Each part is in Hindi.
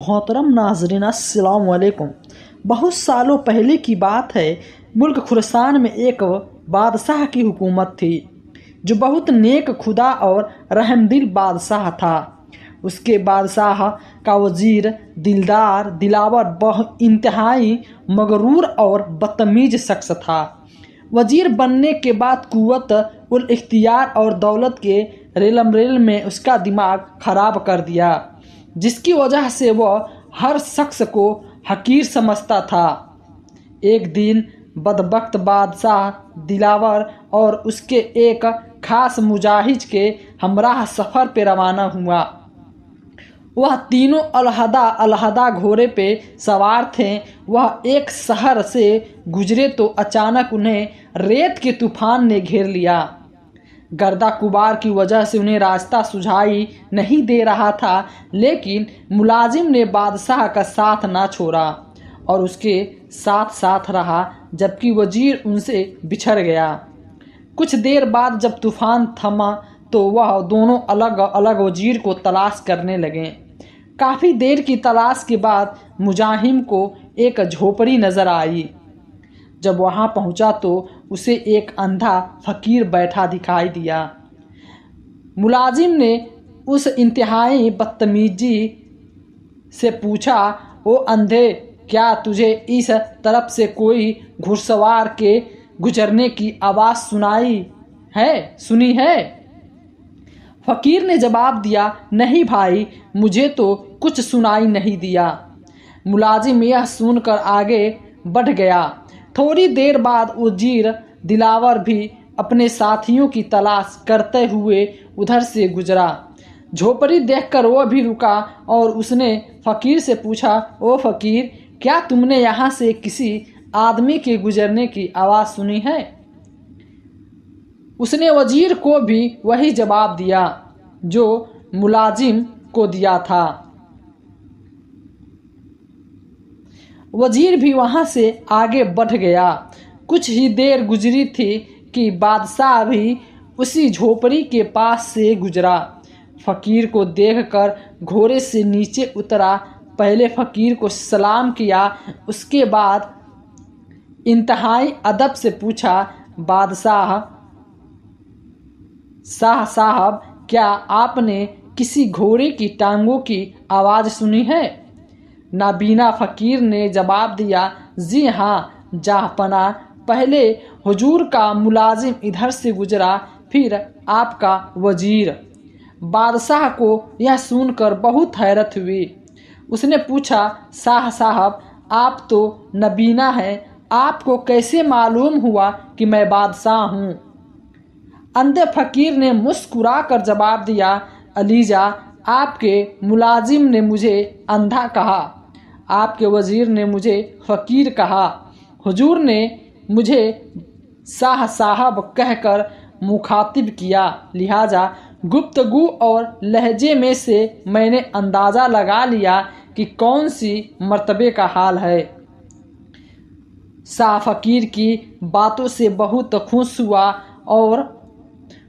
मोहतरम नाज़रीन अस्सलाम वालेकुम। बहुत सालों पहले की बात है। मुल्क खुरासान में एक बादशाह की हुकूमत थी जो बहुत नेक खुदा और रहमदिल बादशाह था। उसके बादशाह का वजीर दिलदार दिलावर इंतहाई मगरूर और बदतमीज शख्स था। वजीर बनने के बाद कुव्वत उल इख्तियार और दौलत के रेलमरेल में उसका दिमाग खराब कर दिया, जिसकी वजह से वह हर शख्स को हकीर समझता था। एक दिन बदबख्त बादशाह दिलावर और उसके एक खास मुजाहिद के हमराह सफ़र पे रवाना हुआ। वह तीनों अलहदा घोड़े पे सवार थे। वह एक शहर से गुजरे तो अचानक उन्हें रेत के तूफान ने घेर लिया। गर्दा कुबार की वजह से उन्हें रास्ता सुझाई नहीं दे रहा था, लेकिन मुलाजिम ने बादशाह का साथ ना छोड़ा और उसके साथ साथ रहा, जबकि वजीर उनसे बिछड़ गया। कुछ देर बाद जब तूफान थमा तो वह दोनों अलग अलग वजीर को तलाश करने लगे। काफ़ी देर की तलाश के बाद मुजाहिम को एक झोपड़ी नज़र आई। जब वहाँ पहुँचा तो उसे एक अंधा फ़कीर बैठा दिखाई दिया। मुलाजिम ने उस इंतहाई बदतमीजी से पूछा, ओ अंधे, क्या तुझे इस तरफ से कोई घुड़सवार के गुजरने की आवाज़ सुनी है? फ़कीर ने जवाब दिया, नहीं भाई, मुझे तो कुछ सुनाई नहीं दिया। मुलाजिम यह सुनकर आगे बढ़ गया। थोड़ी देर बाद वजीर दिलावर भी अपने साथियों की तलाश करते हुए उधर से गुजरा। झोपड़ी देखकर वह भी रुका और उसने फ़कीर से पूछा, ओ फ़कीर, क्या तुमने यहाँ से किसी आदमी के गुजरने की आवाज़ सुनी है? उसने वजीर को भी वही जवाब दिया जो मुलाजिम को दिया था। वजीर भी वहाँ से आगे बढ़ गया। कुछ ही देर गुजरी थी कि बादशाह भी उसी झोपड़ी के पास से गुजरा। फ़कीर को देखकर घोड़े से नीचे उतरा। पहले फ़कीर को सलाम किया, उसके बाद इंतहाई अदब से पूछा, बादशाह साहब, क्या आपने किसी घोड़े की टांगों की आवाज़ सुनी है? नाबीना फ़कीर ने जवाब दिया, जी हाँ जहाँपनाह, पहले हुजूर का मुलाजिम इधर से गुजरा, फिर आपका वजीर। बादशाह को यह सुनकर बहुत हैरत हुई। उसने पूछा, साहब, आप तो नबीना हैं, आपको कैसे मालूम हुआ कि मैं बादशाह हूँ? अंधे फ़कीर ने मुस्कुरा कर जवाब दिया, अलीजा, आपके मुलाजिम ने मुझे अंधा कहा, आपके वज़ीर ने मुझे फ़कीर कहा, हुजूर ने मुझे साहब कहकर मुखातिब किया, लिहाजा गुफ्तगू और लहजे में से मैंने अंदाज़ा लगा लिया कि कौन सी मर्तबे का हाल है। फ़कीर की बातों से बहुत खुश हुआ और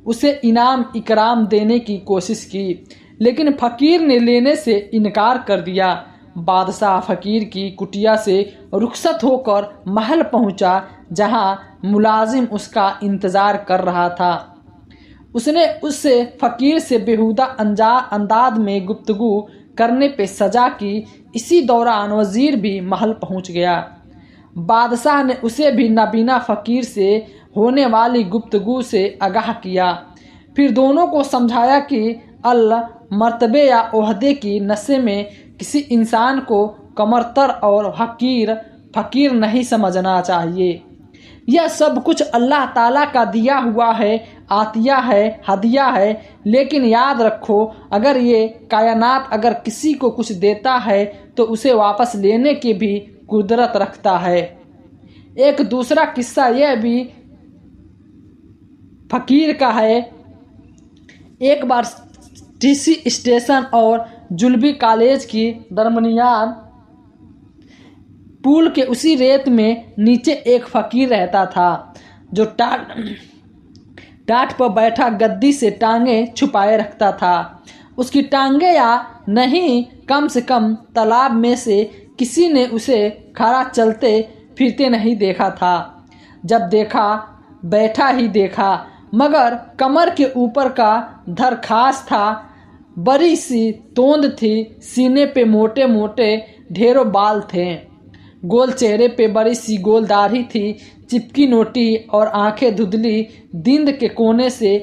उसे इनाम इकराम देने की कोशिश की, लेकिन फ़कीर ने लेने से इनकार कर दिया। बादशाह फ़कीर की कुटिया से रुखसत होकर महल पहुंचा, जहां मुलाजिम उसका इंतज़ार कर रहा था। उसने उससे फ़कीर से बेहुदा अंदाज में गुफ्तगू करने पे सजा की। इसी दौरान वज़ीर भी महल पहुंच गया। बादशाह ने उसे भी नाबीना फ़कीर से होने वाली गुफ्तगू से आगाह किया। फिर दोनों को समझाया कि मर्तबे या ओहदे की नशे में किसी इंसान को कमरतर और फ़कीर नहीं समझना चाहिए। यह सब कुछ अल्लाह ताला का दिया हुआ है, आतिया है, हदिया है। लेकिन याद रखो, अगर ये कायनात अगर किसी को कुछ देता है तो उसे वापस लेने की भी कुदरत रखता है। एक दूसरा किस्सा यह भी फ़कीर का है। एक बार टीसी स्टेशन और जुल्बी कॉलेज की दरमियान पुल के उसी रेत में नीचे एक फ़कीर रहता था जो टाट पर बैठा गद्दी से टांगे छुपाए रखता था। उसकी टांगे या नहीं, कम से कम तालाब में से किसी ने उसे खड़ा चलते फिरते नहीं देखा था। जब देखा बैठा ही देखा, मगर कमर के ऊपर का धर खास था, बड़ी सी तोंद थी, सीने पे मोटे मोटे ढेरों बाल थे, गोल चेहरे पे बड़ी सी गोल दाढ़ी थी, चिपकी नोटी और आंखें धुंधली, दींद के कोने से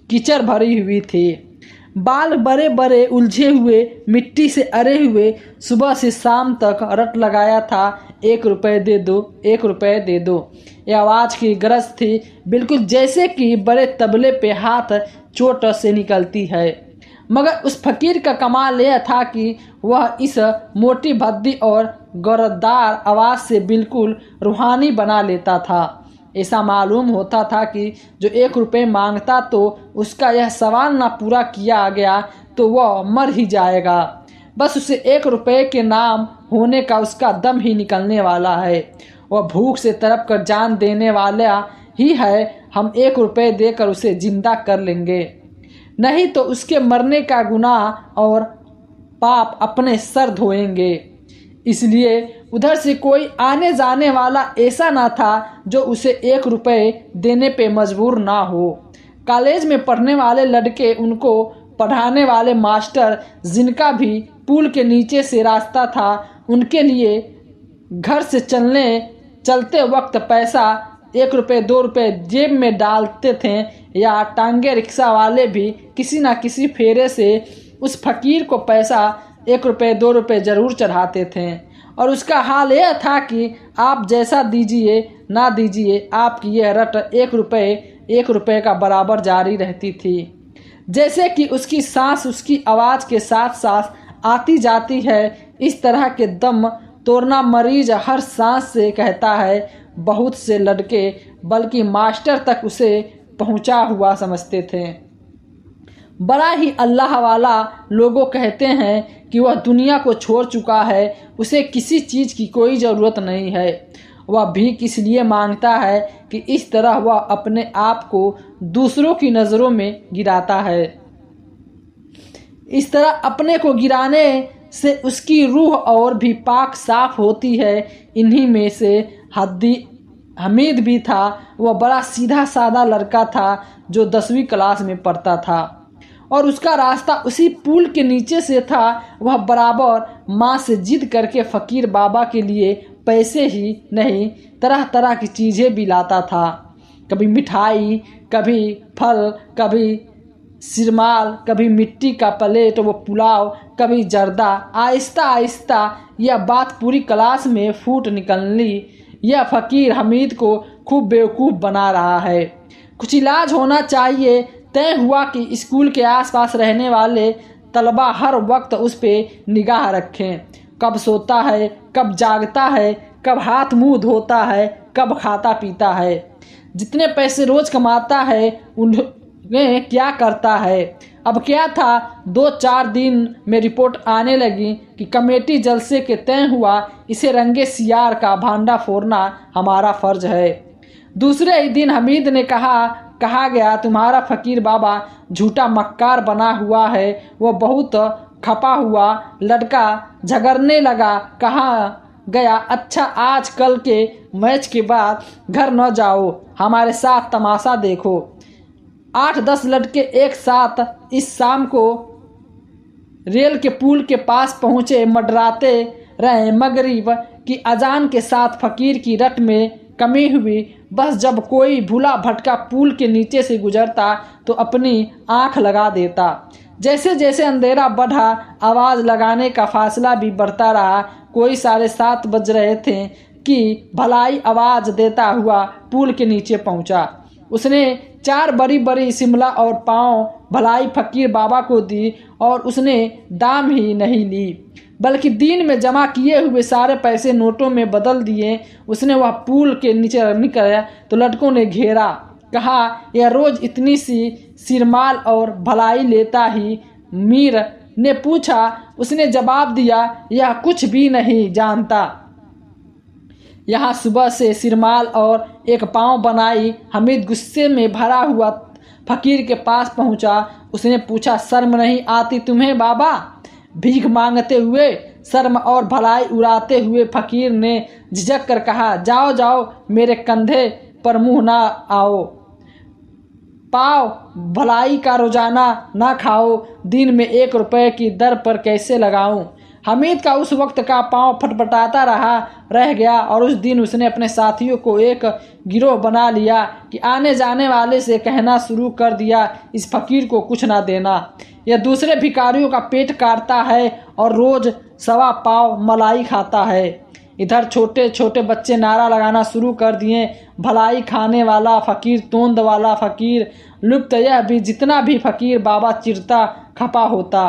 कीचड़ भरी हुई थी, बाल बड़े बड़े उलझे हुए, मिट्टी से अरे हुए, सुबह से शाम तक रट लगाया था, 1 रुपये दे दो, 1 रुपये दे दो। यह आवाज़ की गरज थी, बिल्कुल जैसे कि बड़े तबले पे हाथ चोट से निकलती है। मगर उस फकीर का कमाल यह था कि वह इस मोटी भद्दी और गौरदार आवाज़ से बिल्कुल रूहानी बना लेता था। ऐसा मालूम होता था कि जो 1 रुपये मांगता तो उसका यह सवाल ना पूरा किया गया तो वह मर ही जाएगा। बस उसे 1 रुपये के नाम होने का उसका दम ही निकलने वाला है। वह भूख से तड़प कर जान देने वाला ही है। हम 1 रुपये देकर उसे जिंदा कर लेंगे, नहीं तो उसके मरने का गुनाह और पाप अपने सर धोएंगे। इसलिए उधर से कोई आने जाने वाला ऐसा ना था जो उसे 1 रुपये देने पे मजबूर ना हो। कॉलेज में पढ़ने वाले लड़के, उनको पढ़ाने वाले मास्टर, जिनका भी पुल के नीचे से रास्ता था, उनके लिए घर से चलते वक्त पैसा 1 रुपये 2 रुपये जेब में डालते थे, या टांगे रिक्शा वाले भी किसी न किसी फेरे से उस फकीर को पैसा 1 रुपये 2 रुपये ज़रूर चढ़ाते थे। और उसका हाल यह था कि आप जैसा दीजिए ना दीजिए, आपकी यह रट 1 रुपये का बराबर जारी रहती थी। जैसे कि उसकी सांस उसकी आवाज़ के साथ साथ आती जाती है, इस तरह के दम तोड़ना मरीज हर सांस से कहता है। बहुत से लड़के, बल्कि मास्टर तक उसे पहुंचा हुआ समझते थे। बड़ा ही अल्लाह वाला लोगों कहते हैं कि वह दुनिया को छोड़ चुका है, उसे किसी चीज़ की कोई ज़रूरत नहीं है। वह भीख इसलिए मांगता है कि इस तरह वह अपने आप को दूसरों की नज़रों में गिराता है। इस तरह अपने को गिराने से उसकी रूह और भी पाक साफ होती है। इन्हीं में से हमीद भी था। वह बड़ा सीधा साधा लड़का था जो 10वीं क्लास में पढ़ता था और उसका रास्ता उसी पुल के नीचे से था। वह बराबर माँ से जिद करके फ़कीर बाबा के लिए पैसे ही नहीं, तरह तरह की चीज़ें भी लाता था। कभी मिठाई, कभी फल, कभी सिरमाल, कभी मिट्टी का प्लेट व पुलाव, कभी जर्दा। आहिस्ता आहिस्ता यह बात पूरी क्लास में फूट निकली। यह फ़कीर हमीद को खूब बेवकूफ़ बना रहा है, कुछ इलाज होना चाहिए। तय हुआ कि स्कूल के आसपास रहने वाले तलबा हर वक्त उस पर निगाह रखें। कब सोता है, कब जागता है, कब हाथ मुंह धोता है, कब खाता पीता है, जितने पैसे रोज़ कमाता है उन्हें क्या करता है। अब क्या था, 2-4 दिन में रिपोर्ट आने लगी कि कमेटी जलसे के तय हुआ इसे रंगे सियार का भांडा फोड़ना हमारा फ़र्ज है। दूसरे ही दिन हमीद ने कहा गया, तुम्हारा फ़कीर बाबा झूठा मक्कार बना हुआ है। वह बहुत खपा हुआ लड़का झगड़ने लगा। कहा गया, अच्छा आज कल के मैच के बाद घर न जाओ, हमारे साथ तमाशा देखो। 8-10 लड़के एक साथ इस शाम को रेल के पुल के पास पहुँचे, मंडराते रहे। मगरिब की अजान के साथ फ़कीर की रट में कमी हुई। बस जब कोई भूला भटका पुल के नीचे से गुजरता तो अपनी आंख लगा देता। जैसे जैसे अंधेरा बढ़ा, आवाज़ लगाने का फासला भी बढ़ता रहा। कोई 7:30 बज रहे थे कि भलाई आवाज़ देता हुआ पुल के नीचे पहुंचा। उसने 4 बड़ी बड़ी शिमला और पाँव भलाई फ़कीर बाबा को दी और उसने दाम ही नहीं ली, बल्कि दिन में जमा किए हुए सारे पैसे नोटों में बदल दिए। उसने वह पुल के नीचे निकला तो लड़कों ने घेरा। कहा, यह रोज़ इतनी सी सिरमाल और भलाई लेता ही? मीर ने पूछा। उसने जवाब दिया, यह कुछ भी नहीं जानता। यहाँ सुबह से सिरमाल और एक पाँव बनाई। हमीद गुस्से में भरा हुआ फ़कीर के पास पहुँचा। उसने पूछा, शर्म नहीं आती तुम्हें बाबा? भीख मांगते हुए, शर्म और भलाई उड़ाते हुए फकीर ने झिझक कर कहा, जाओ जाओ, मेरे कंधे पर मुंह ना आओ। पाव भलाई का रोजाना ना खाओ, दिन में 1 रुपये की दर पर कैसे लगाऊं। हामिद का उस वक्त का पाँव फटफटाता रह गया और उस दिन उसने अपने साथियों को एक गिरोह बना लिया कि आने जाने वाले से कहना शुरू कर दिया, इस फकीर को कुछ ना देना, यह दूसरे भिखारियों का पेट काटता है और रोज 1.25 पाव मलाई खाता है। इधर छोटे छोटे बच्चे नारा लगाना शुरू कर दिए, भलाई खाने वाला फकीर, तोंद वाला फकीर। लुप्त यह भी, जितना भी फकीर बाबा चिरता खपा होता।